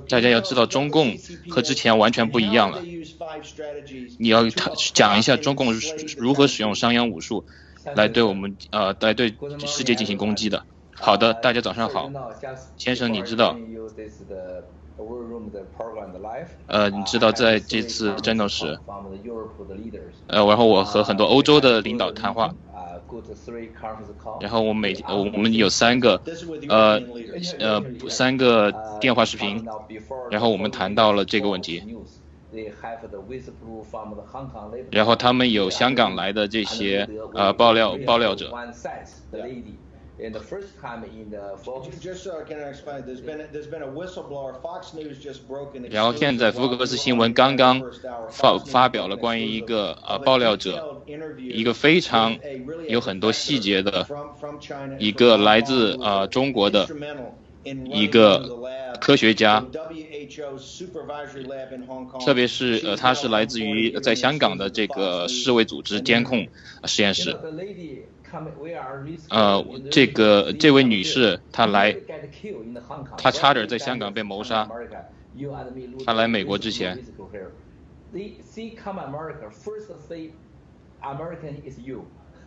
大家要知道，中共和之前完全不一样了。你要讲一下中共如何使用商鞅武术来对来对世界进行攻击的。好的，大家早上好，先生，你知道，你知道在这次战斗时，然后我和很多欧洲的领导谈话，然后我们有3个电话视频，然后我们谈到了这个问题，然后他们有香港来的这些爆料者。In the first time in the Fox. Just so can I explain? There's been a whistleblower. Fox News just broke in. 然后现在福克斯新闻刚刚发表了关于一个爆料者，一个非常有很多细节的一个来自中国的一个科学家，特别是他是来自于在香港的这个世卫组织监控实验室。这位女士她差点在香港被谋杀。她来美国之前，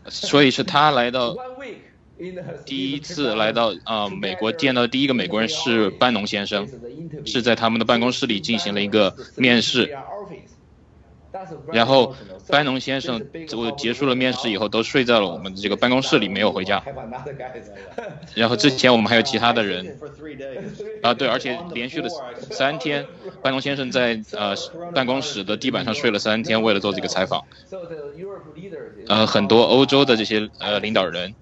所以是她来到第一次来到美国，见到第一个美国人是班农先生，是在他们的办公室里进行了一个面试。然后班农先生结束了面试以后都睡在了我们的这个办公室里，没有回家。然后之前我们还有其他的人对，而且连续了3天，班农先生在办公室的地板上睡了3天，为了做这个采访。很多欧洲的这些领导人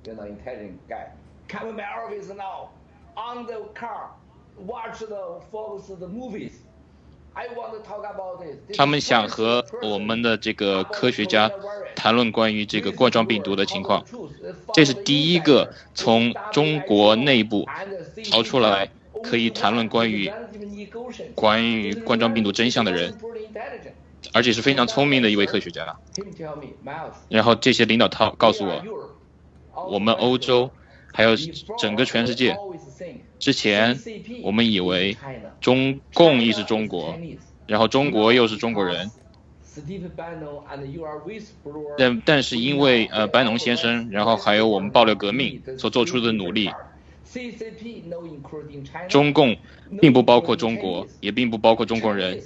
他们想和我们的这个科学家谈论关于这个冠状病毒的情况。这是第一个从中国内部逃出来可以谈论关于冠状病毒真相的人，而且是非常聪明的一位科学家。然后这些领导告诉我，我们欧洲还有整个全世界，之前我们以为中共亦是中国，然后中国又是中国人，但是因为班农先生，然后还有我们爆料革命所做出的努力，中共并不包括中国，也并不包括中国人。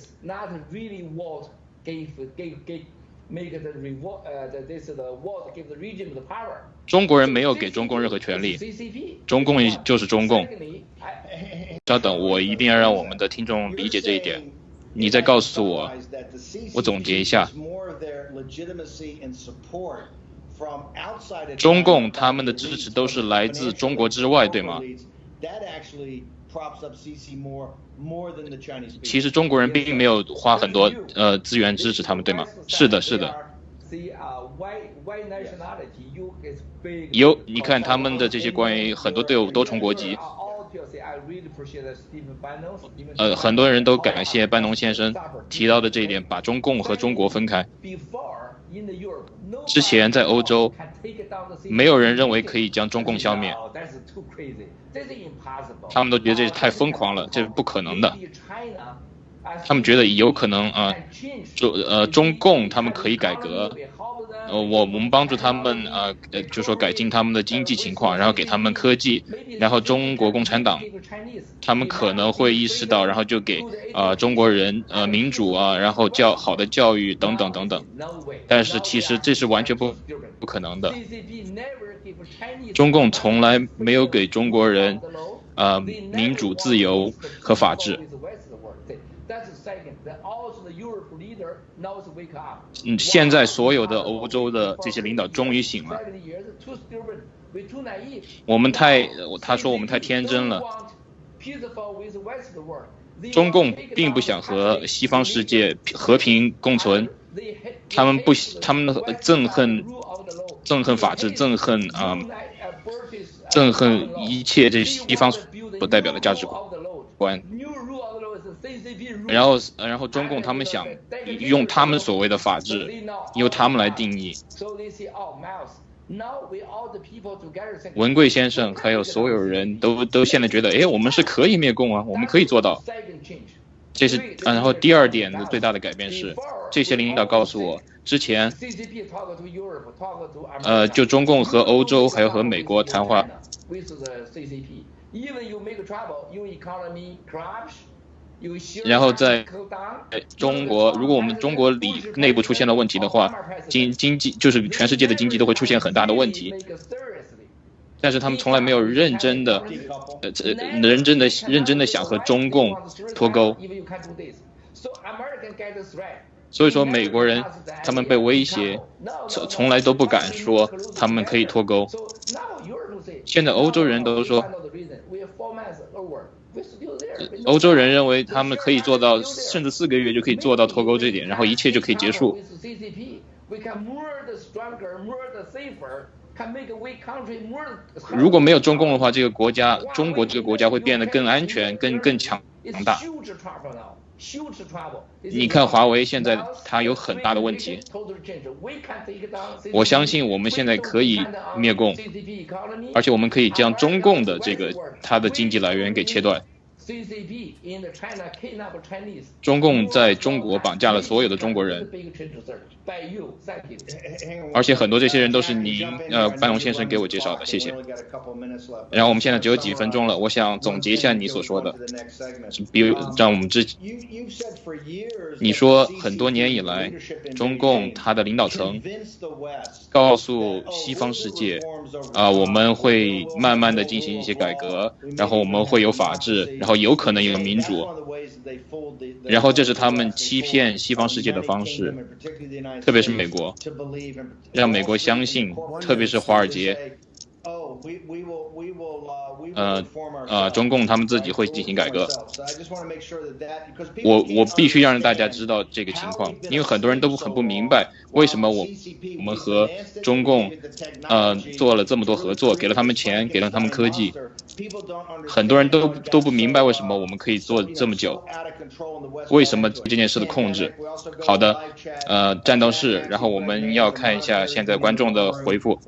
中国人没有给中共任何权利，中共就是中共。稍等，我一定要让我们的听众理解这一点。你再告诉我，我总结一下。中共他们的支持都是来自中国之外，对吗？其实中国人并没有花很多资源支持他们，对吗？是的，是的。你看他们的这些关于很多都有多重国籍。很多人都感谢班农先生提到的这一点，把中共和中国分开。之前在欧洲，没有人认为可以将中共消灭，他们都觉得这是太疯狂了，这是不可能的。他们觉得有可能中共他们可以改革，我们帮助他们就说改进他们的经济情况，然后给他们科技，然后中国共产党他们可能会意识到，然后就给中国人民主然后好的教育等等等等。但是其实这是完全不可能的。中共从来没有给中国人民主、自由和法治。现在所有的欧洲的这些领导终于醒了。他说我们太天真了。中共并不想和西方世界和平共存，他们憎恨法治，憎恨一切这西方所代表的价值观。然后中共他们想用他们所谓的法治，由他们来定义。文贵先生还有所有人都现在觉得，我们是可以灭共啊，我们可以做到。这是然后第二点的最大的改变是，这些领导告诉我，之前就中共和欧洲还有和美国谈话，然后在中国，如果我们中国内部出现了问题的话，经济就是全世界的经济都会出现很大的问题。但是他们从来没有认真的想和中共脱钩。所以说美国人他们被威胁，从来都不敢说他们可以脱钩。现在欧洲人都说，欧洲人认为他们可以做到，甚至4个月就可以做到脱钩这点，然后一切就可以结束。如果没有中共的话，这个国家，中国这个国家会变得更安全、更强大。你看华为现在它有很大的问题，我相信我们现在可以灭共，而且我们可以将中共的它的经济来源给切断。中共在中国绑架了所有的中国人，而且很多这些人都是您班农先生给我介绍的，谢谢。然后我们现在只有几分钟了，我想总结一下你所说的。让我们你说很多年以来，中共它的领导层告诉西方世界，我们会慢慢的进行一些改革，然后我们会有法治，然后有可能有民主，然后这是他们欺骗西方世界的方式，特别是美国，让美国相信，特别是华尔街，中共他们自己会进行改革。我必须让大家知道这个情况，因为很多人都很不明白为什么我们和中共做了这么多合作，给了他们钱，给了他们科技，很多人都不明白为什么我们可以做这么久，为什么这件事的控制。好的，战斗室，然后我们要看一下现在观众的回复。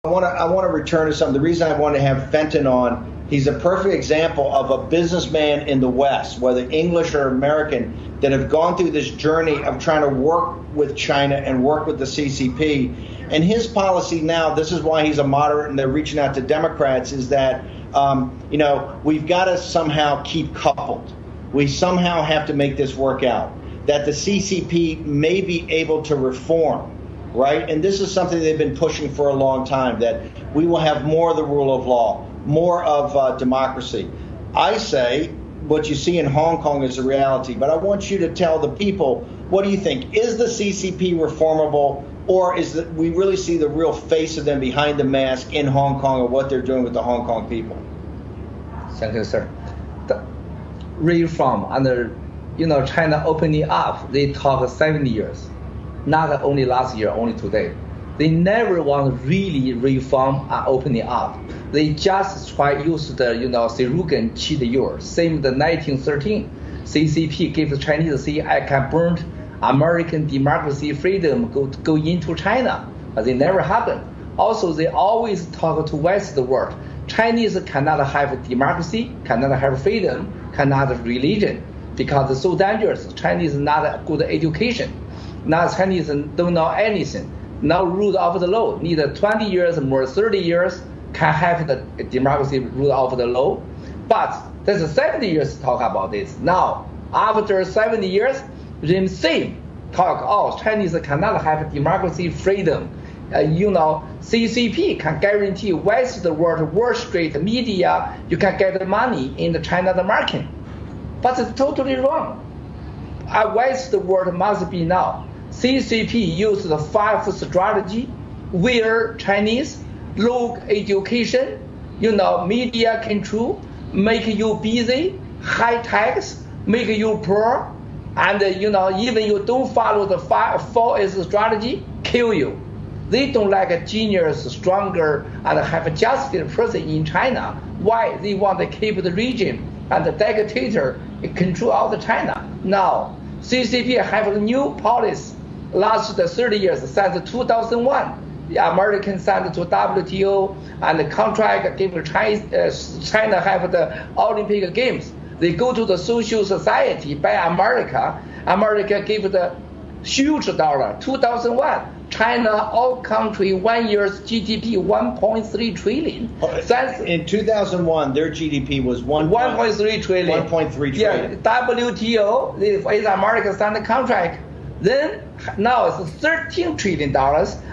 I want to return to something. The reason I want to have Fenton on, he's a perfect example of a businessman in the West, whether English or American, that have gone through this journey of trying to work with China and work with the CCP. And his policy now, this is why he's a moderate and they're reaching out to Democrats, is that, we've got to somehow keep coupled. We somehow have to make this work out. That the CCP may be able to reform. Right? And this is something they've been pushing for a long time, that we will have more of the rule of law, more of democracy. I say what you see in Hong Kong is a reality, but I want you to tell the people, what do you think? Is the CCP reformable, or is that we really see the real face of them behind the mask in Hong Kong and what they're doing with the Hong Kong people? Thank you, sir. The reform under, China opening up, they talk 7 years. Not only last year, only today. They never want to really reform and opening up. They just try use the, Sirugan cheat year. Same the 1913. CCP gave the Chinese say, I can burn American democracy freedom go into China. But it never happened. Also, they always talk to West world. Chinese cannot have democracy, cannot have freedom, cannot have religion, because it's so dangerous. Chinese not a good education. Now Chinese don't know anything. Now rule of the law. Need 20 years, more 30 years, can have the democracy rule of the law. But there's 70 years to talk about this. Now, after 70 years, the same talk, Chinese cannot have democracy, freedom. CCP can guarantee West world, Wall Street, media, you can get the money in the China the market. But it's totally wrong. West world must be now. CCP used the 5 strategy, where Chinese, low education, media control, make you busy, high tax, make you poor, and even you don't follow the 4S strategy, kill you. They don't like a genius, stronger, and have a justice person in China. Why? They want to keep the regime and the dictator control all the China. Now, CCP have a new policy last 30 years, since 2001. the American signed to WTO and the contract give China have the Olympic Games. They go to the social society by America. America give the huge dollar. 2001, China, all country, 1 year's GDP 1.3 trillion. In 2001, their GDP was 1.3 trillion. 1.3 trillion. Yeah, WTO is America signed the contract. Then now it's $13 trillion.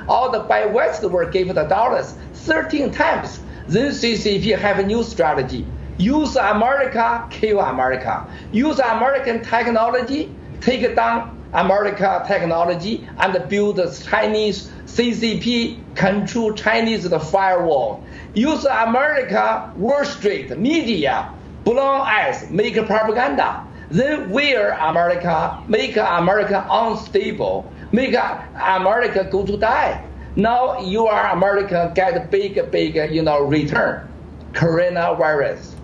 All the by West world gave the dollars 13 times. Then CCP have a new strategy. Use America, kill America. Use American technology, take down America technology and build the Chinese CCP, control Chinese the firewall. Use America, Wall Street, media, blown eyes, make propaganda. Then wear America, make America unstable, make America go to die. Now you are America get big, return. Coronavirus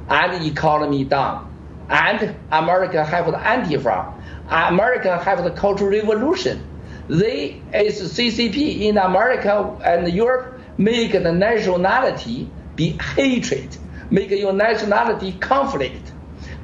and economy down. And America have the Antifa. America have the Cultural Revolution. They, as CCP in America and Europe, make the nationality be hatred, make your nationality conflict.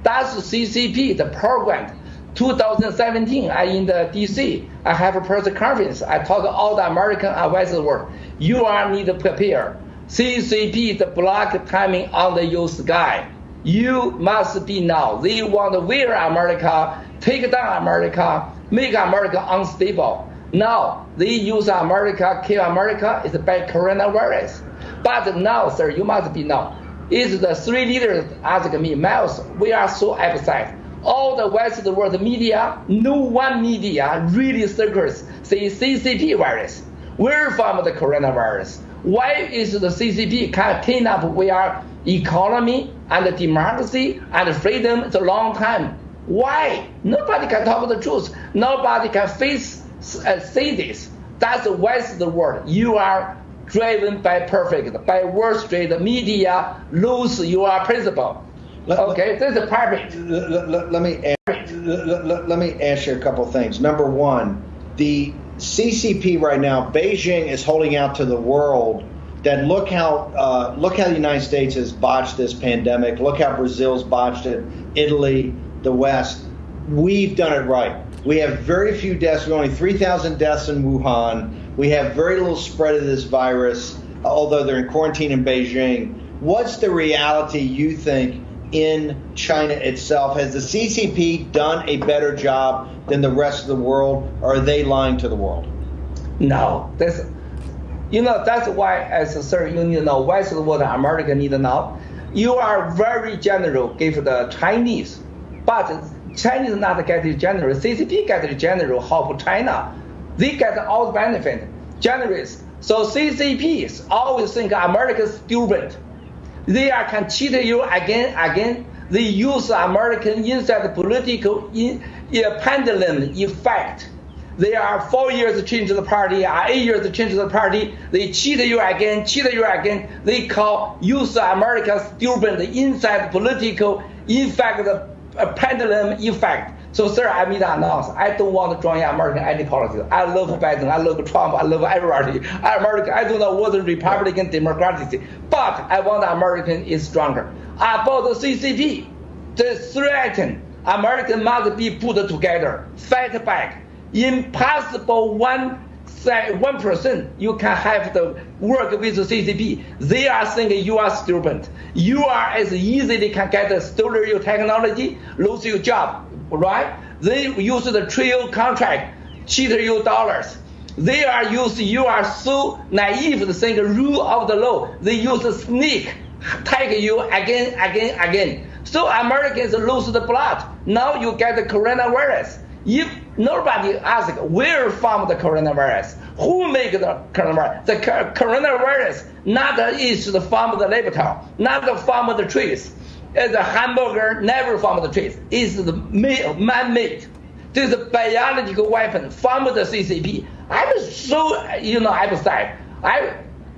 That's CCP, the program. 2017, I in the DC, I have a press conference. I talk all the American and Western world. You are need to prepare. CCP, the black timing on the your sky. You must be now. They want to wear America, take down America, make America unstable. Now they use America, kill America. It's by coronavirus. But now, sir, you must be now. It's the three leaders ask me, Miles, we are so upset. All the Western world media, no one media really circles say CCP virus. Where from the coronavirus? Why is the CCP can clean up our economy and democracy and freedom? It's a long time. Why? Nobody can talk the truth. Nobody can say this. That's the Western world. You are driven by perfect, by Wall Street media, lose your principle. Okay, this is perfect. Let me ask you a couple things. Number one, the CCP right now, Beijing is holding out to the world that look how the United States has botched this pandemic. Look how Brazil's botched it. Italy, the West. We've done it right. We have very few deaths. We have only 3,000 deaths in Wuhan. We have very little spread of this virus, although they're in quarantine in Beijing. What's the reality, you think, in China itself? Has the CCP done a better job than the rest of the world, or are they lying to the world? No. That's why, as sir, Western world and America need now. You are very general, give the Chinese, but Chinese not get the general. CCP get the general help China. They get all the benefit, generous. So CCP always think America's stupid. They can cheat you again. They use American inside political pendulum effect. They are 4 years to change the party, 8 years to change the party. They cheat you again. They use America's stupid inside political effect, the pendulum effect. So, sir, I made an announcement. I don't want to join American any politics. I love Biden. I love Trump. I love everybody. I don't know what the Republican, Democratic, but I want American is stronger. About the CCP, the threat, American must be put together, fight back. Impossible 1% you can have the work with the CCP. They are thinking you are stupid. You are as easily can get stolen your technology, lose your job, right? They use the trail contract, cheat your dollars. They are you are so naive to think rule of the law. They use a sneak, tag you again. So Americans lose the blood. Now you get the coronavirus. If nobody asks where from the coronavirus, who make the coronavirus? The coronavirus not is from the laboratory, not from the trees. The hamburger never from the trees. It's the man-made. This is a biological weapon from the CCP. I'm so upset.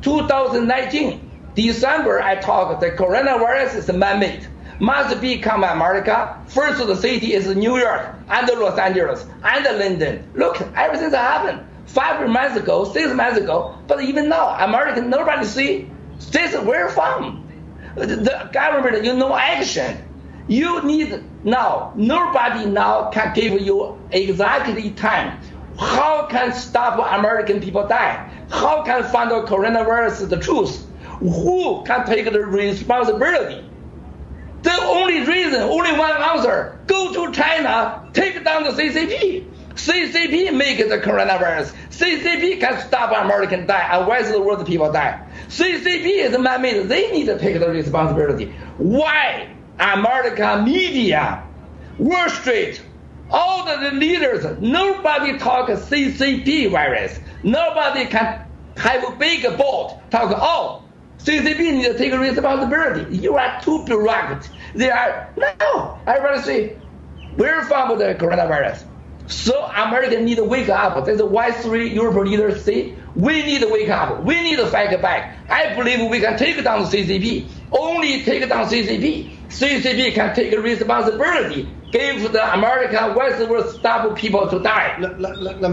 2019 December I talked the coronavirus is man-made. Must become America. First the city is New York and Los Angeles and London. Look, everything's happened. 5 months ago, 6 months ago, but even now, American, nobody see this is where from. The government, action. You need now, nobody now can give you exactly time. How can stop American people die? How can find out coronavirus the truth? Who can take the responsibility? The only reason, only one answer, go to China, take down the CCP. CCP make the coronavirus. CCP can stop American die and rest of the world people die. CCP is man-made. They need to take the responsibility. Why American media, Wall Street, all the leaders, nobody talk CCP virus. Nobody can have a big board talk, CCP need to take responsibility. You are too bureaucratic. They are, no, everybody say, where from the coronavirus? So America need to wake up. That's why 3 European leaders say, we need to wake up. We need to fight back. I believe we can take down CCP. Only take down CCP. CCP can take responsibility. Give the American West world stop people to die. Let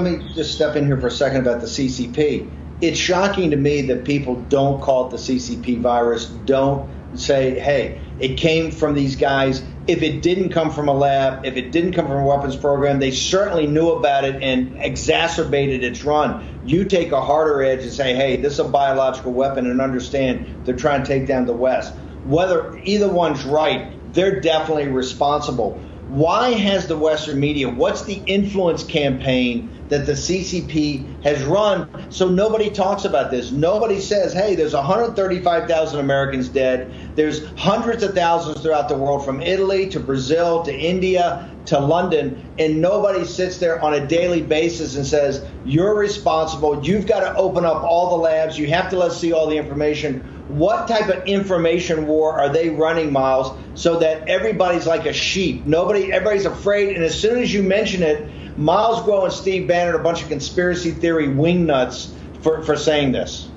me just step in here for a second about the CCP. It's shocking to me that people don't call it the CCP virus, don't say, hey, it came from these guys. If it didn't come from a lab, if it didn't come from a weapons program, they certainly knew about it and exacerbated its run. You take a harder edge and say, hey, this is a biological weapon, and understand they're trying to take down the West. Whether either one's right, they're definitely responsible. Why has the Western media, what's the influence campaign that the CCP has run so nobody talks about this? Nobody says, hey, there's 135,000 Americans dead. There's hundreds of thousands throughout the world, from Italy to Brazil to India to London, and nobody sits there on a daily basis and says, you're responsible. You've got to open up all the labs. You have to let us see all the information. What type of information war are they running, Miles, so that everybody's like a sheep? Everybody's afraid, and as soon as you mention it, Miles Groh and Steve Bannon are a bunch of conspiracy theory wingnuts for saying this.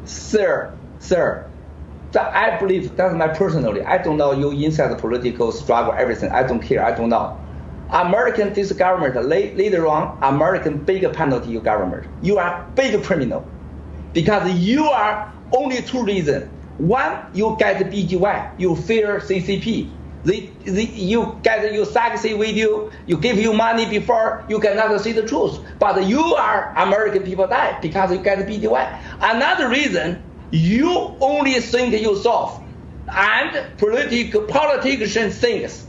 Sir, I believe, that's my personally. I don't know you inside the political struggle, everything. I don't care. I don't know. American, this government, later on, American big penalty you government. You are big criminal. Because you are only 2 reasons. One, you get BGY, you fear CCP. You get your sexy video, you give you money before, you cannot see the truth. But you are American people die because you get BGY. Another reason, you only think yourself, and politicians thinks,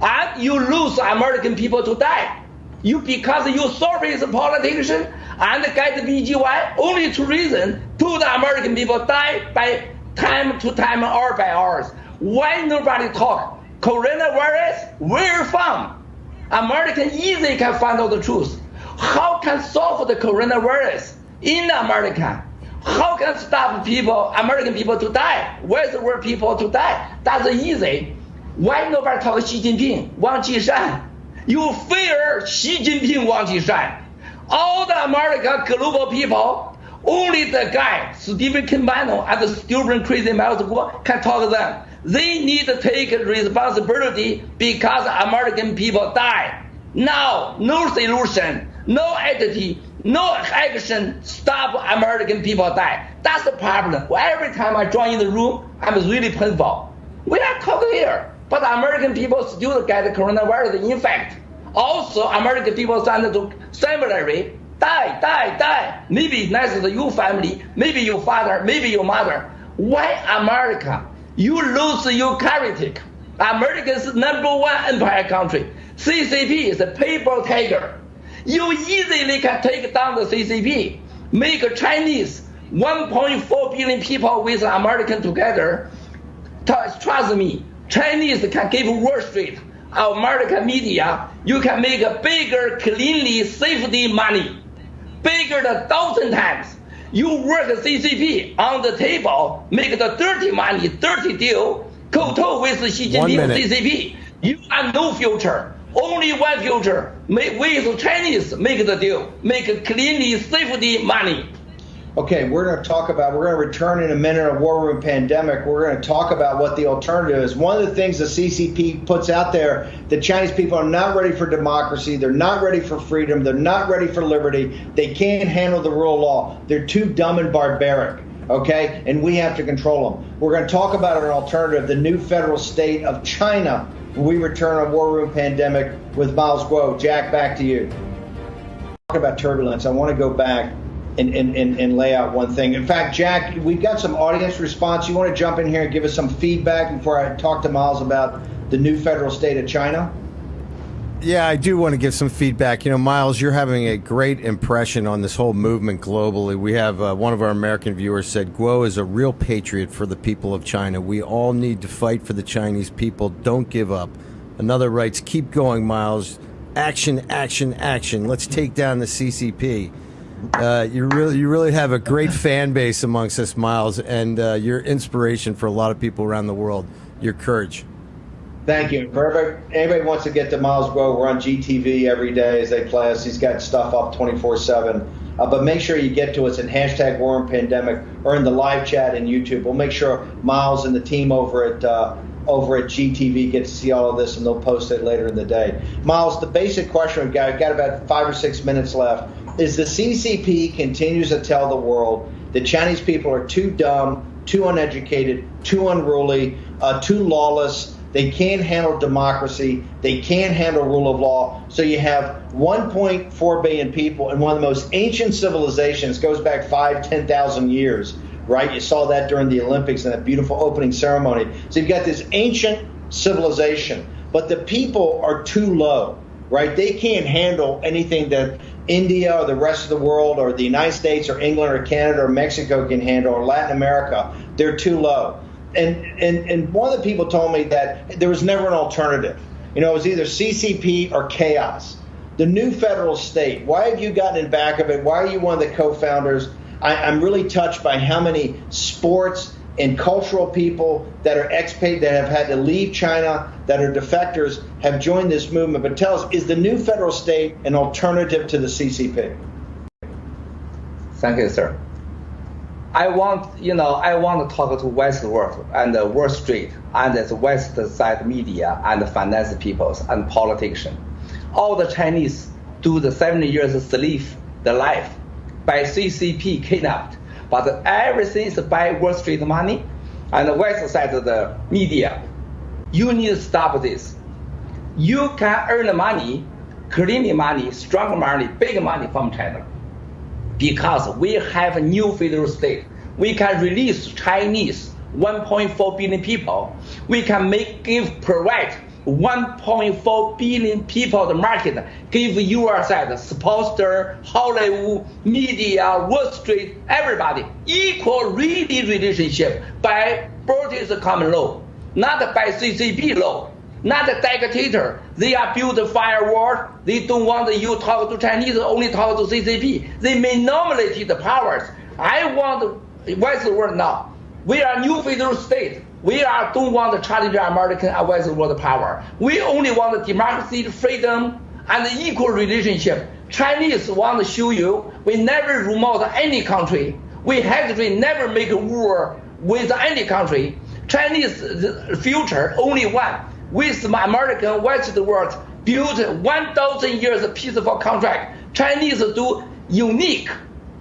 and you lose American people to die. Because you service a politician and get the BGY, only 2 reasons, to the American people die by time to time, hour by hours. Why nobody talk? Coronavirus, where from? American easily can find out the truth. How can solve the coronavirus in America? How can stop people, American people to die? Where's the world people to die? That's easy. Why nobody talk Xi Jinping, Wang Qishan? You fear Xi Jinping, Wang Qishan. All the American global people, only the guy, Stephen Bannon and the stupid crazy Miles Groh can talk to them. They need to take responsibility because American people die. Now, no solution, no entity, no action, stop American people die. That's the problem. Every time I join in the room, I'm really painful. We are talking here, but American people still get the coronavirus. In fact, also American people send to seminary, die. Maybe next to your family, maybe your father, maybe your mother. Why America? You lose your character. America is #1 empire country. CCP is a paper tiger. You easily can take down the CCP. Make Chinese 1.4 billion people with American together. Trust me, Chinese can give Wall Street, American media, you can make a bigger, cleanly, safety money. Bigger than 1,000 times. You work CCP on the table, make the dirty money, dirty deal, go toe with Xi Jinping CCP. You have no future. Only one future. With Chinese, make the deal, make cleanly safety money. okay, we're going to return in a minute a war room pandemic. We're going to talk about what the alternative is. One of the things the CCP puts out there, the Chinese people are not ready for democracy. They're not ready for freedom. They're not ready for liberty. They can't handle the rule of law. They're too dumb and barbaric. Okay, and we have to control them. We're going to talk about an alternative, the new federal state of China. When we return on War Room Pandemic with Miles Guo. Jack, back to you. Talk about turbulence. I want to go back and lay out one thing. In fact, Jack, we've got some audience response. You want to jump in here and give us some feedback before I talk to Miles about the new federal state of China? Yeah, I do want to give some feedback. You know, Miles, you're having a great impression on this whole movement globally. We have one of our American viewers said, Guo is a real patriot for the people of China. We all need to fight for the Chinese people. Don't give up. Another writes, keep going, Miles. Action, action, action. Let's take down the CCP. You really have a great fan base amongst us, Miles, and you're inspiration for a lot of people around the world. Your courage. Thank you. For anybody who wants to get to Miles Guo, we're on GTV every day as they play us. He's got stuff up 24/7. But make sure you get to us in hashtag War Room Pandemic or in the live chat in YouTube. We'll make sure Miles and the team over at GTV get to see all of this, and they'll post it later in the day. Miles, the basic question we've got about 5 or 6 minutes left, is the CCP continues to tell the world that Chinese people are too dumb, too uneducated, too unruly, too lawless. They can't handle democracy. They can't handle rule of law. So you have 1.4 billion people in one of the most ancient civilizations, goes back 5,000-10,000 years, right? You saw that during the Olympics and that beautiful opening ceremony. So you've got this ancient civilization, but the people are too low, right? They can't handle anything that India or the rest of the world or the United States or England or Canada or Mexico can handle, or Latin America. They're too low. And one of the people told me that there was never an alternative. You know, it was either CCP or chaos. The new federal state, why have you gotten in back of it? Why are you one of the co-founders? I'm really touched by how many sports and cultural people that are expats that have had to leave China, that are defectors, have joined this movement. But tell us, is the new federal state an alternative to the CCP? Thank you, sir. I want to talk to West world and Wall Street and the West side media and the finance peoples and politicians. All the Chinese do the 70 years slave the life by CCP kidnapped, but everything is by Wall Street money and the West side of the media. You need to stop this. You can earn money, clean money, strong money, big money from China. Because we have a new federal state. We can release Chinese 1.4 billion people. We can provide 1.4 billion people the market, give US side, sponsor, Hollywood, media, Wall Street, everybody, equal relationship by British common law, not by CCP law. Not a dictator. They are built a firewall. They don't want you talk to Chinese, only talk to CCP. They monopolize the powers. I want the West world now. We are new federal state. We don't want to challenge American and West world power. We only want democracy, freedom, and equal relationship. Chinese want to show you we never remote any country. We actually never make a war with any country. Chinese future only one. With American West world built 1,000 years of peaceful contract. Chinese do unique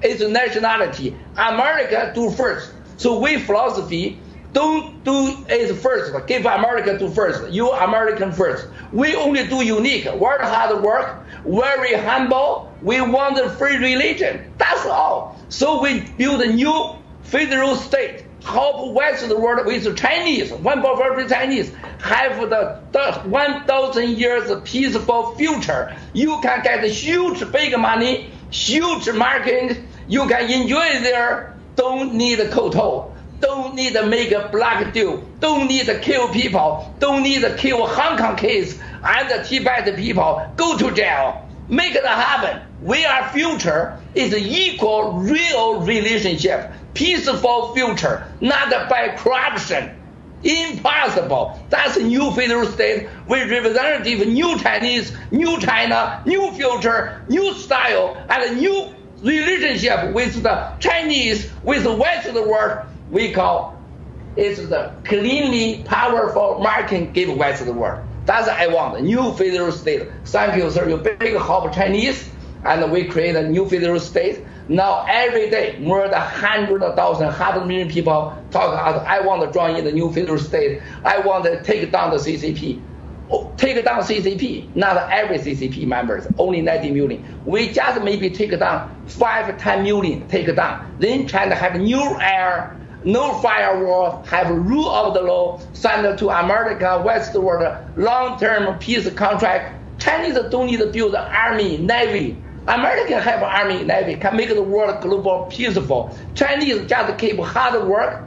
as a nationality. America do first. So we philosophy don't do as first. Give America do first. You American first. We only do unique. Very hard work. Very humble. We want a free religion. That's all. So we build a new federal state. Help West world with the Chinese, 1.4 Chinese, have the 1,000 years of peaceful future. You can get huge big money, huge market. You can enjoy there. Don't need a koto. Don't need to make a black deal. Don't need to kill people. Don't need to kill Hong Kong kids and the Tibet people. Go to jail. Make it happen. We are future is equal real relationship. Peaceful future, not by corruption. Impossible. That's a new federal state with representative new Chinese, new China, new future, new style, and a new relationship with the Chinese, with the West of the world, we call it the cleanly powerful market give West of the world. That's what I want, a new federal state. Thank you, sir. You big help Chinese, and we create a new federal state. Now every day, more than 100,000, 500,000 people talk about, I want to join in the new federal state. I want to take down the CCP. Take down CCP, not every CCP members, only 90 million. We just maybe take down 5-10 million, take down. Then China have new air, no firewall, have rule of the law, send to America, West world, long-term peace contract. Chinese don't need to build an army, navy. American have an army, navy, can make the world global peaceful. Chinese just keep hard work,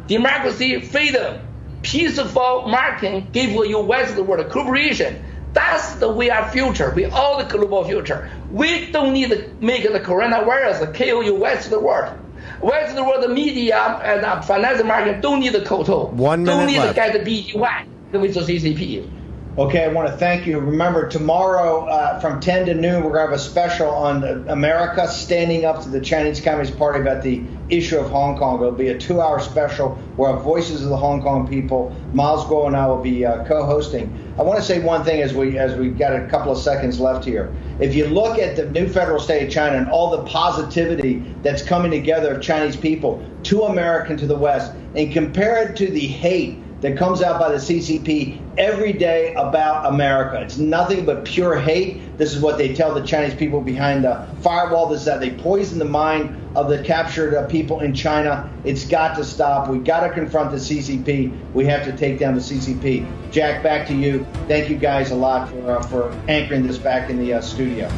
democracy, freedom, peaceful market, give you West world cooperation. That's the way our future, we all the global future. We don't need to make the coronavirus kill you West world. West world, the media and financial market don't need the koto. 1 minute don't need left. to get the BUI with the CCP. Okay, I want to thank you. Remember, tomorrow from 10 to noon, we're going to have a special on America standing up to the Chinese Communist Party about the issue of Hong Kong. It'll be a 2-hour special. We'll have Voices of the Hong Kong People. Miles Guo and I will be co-hosting. I want to say one thing as we got a couple of seconds left here. If you look at the new federal state of China and all the positivity that's coming together of Chinese people to America and to the West, and compare it to the hate that comes out by the CCP every day about America. It's nothing but pure hate. This is what they tell the Chinese people behind the firewall. This is how they poison the mind of the captured people in China. It's got to stop. We've got to confront the CCP. We have to take down the CCP. Jack, back to you. Thank you guys a lot for anchoring this back in the studio.